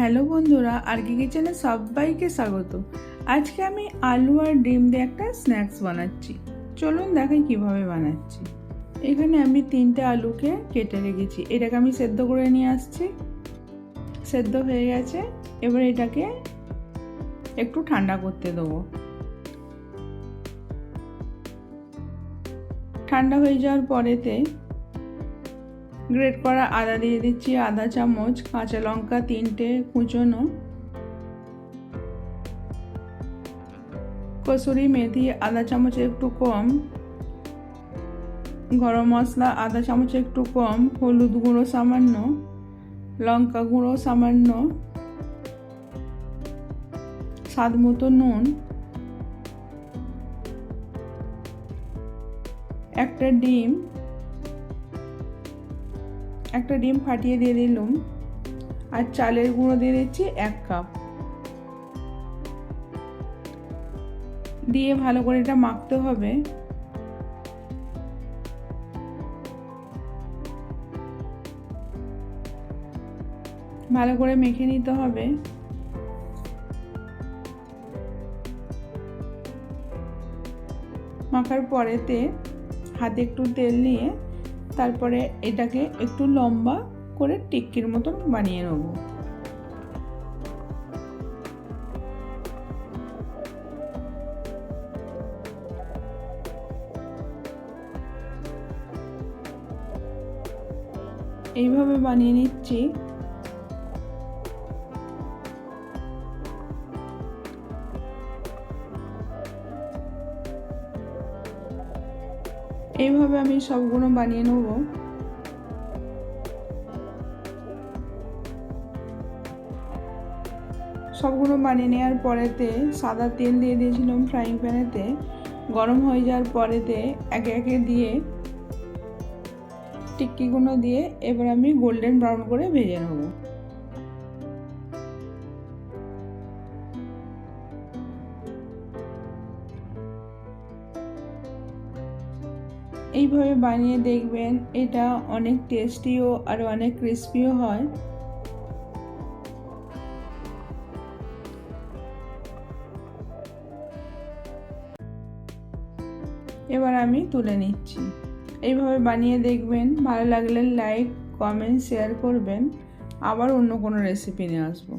Hello বন্ধুরা, আরকি কিচেনে সবাইকে স্বাগত। আজকে আমি আলু আর ডিম দিয়ে একটা স্ন্যাক্স বানাচ্ছি। চলুন দেখাই কিভাবে বানাচ্ছি। এখানে আমি 3টে আলুকে কেটে রেখেছি। এটাকে আমি সেদ্ধ করে নিয়ে আসছি। সেদ্ধ হয়ে গেছে, এবার এটাকে একটু ঠান্ডা করতে দেবো। ঠান্ডা হয়ে যাওয়ার পরেতে গ্রেট করা আদা দিয়ে দিচ্ছি, আধা চামচ, কাঁচা লঙ্কা 3টে কুচোনো, কসুরি মেথি আধা চামচ একটু কম, গরম মশলা আধা চামচ একটু কম, হলুদ গুঁড়ো সামান্য, লঙ্কা গুঁড়ো সামান্য, স্বাদ মতো নুন, একটা ডিম ফাটিয়ে দিয়ে দিলাম, আর চালের গুঁড়ো দিয়ে দিচ্ছি 1 কাপ। দিয়ে ভালো করে এটা মাখতে হবে। ভালো করে মেখে নিতে হবে। মাখার পরেতে হাতে একটু তেল নিয়ে তারপরে এটাকে একটু লম্বা করে টিক্কির মতন বানিয়ে নেব। এইভাবে বানিয়ে নিচ্ছি। এইভাবে আমি সবগুলো বানিয়ে নেব। সবগুলো বানিয়ে নেওয়ার পরেতে সাদা তেল দিয়ে দিয়েছিলাম ফ্রাইং প্যানেতে। গরম হয়ে যাওয়ার পরেতে একে একে দিয়ে টিক্কিগুলো দিয়ে এবার আমি গোল্ডেন ব্রাউন করে ভেজে নেব। এইভাবে বানিয়ে দেখবেন, এটা অনেক টেস্টিও আর অনেক ক্রিস্পিও হয়। এবার আমি তুলে নিচ্ছি। এইভাবে বানিয়ে দেখবেন, ভালো লাগলে লাইক, কমেন্ট, শেয়ার করবেন। আবার অন্য কোনো রেসিপি নিয়ে আসবো।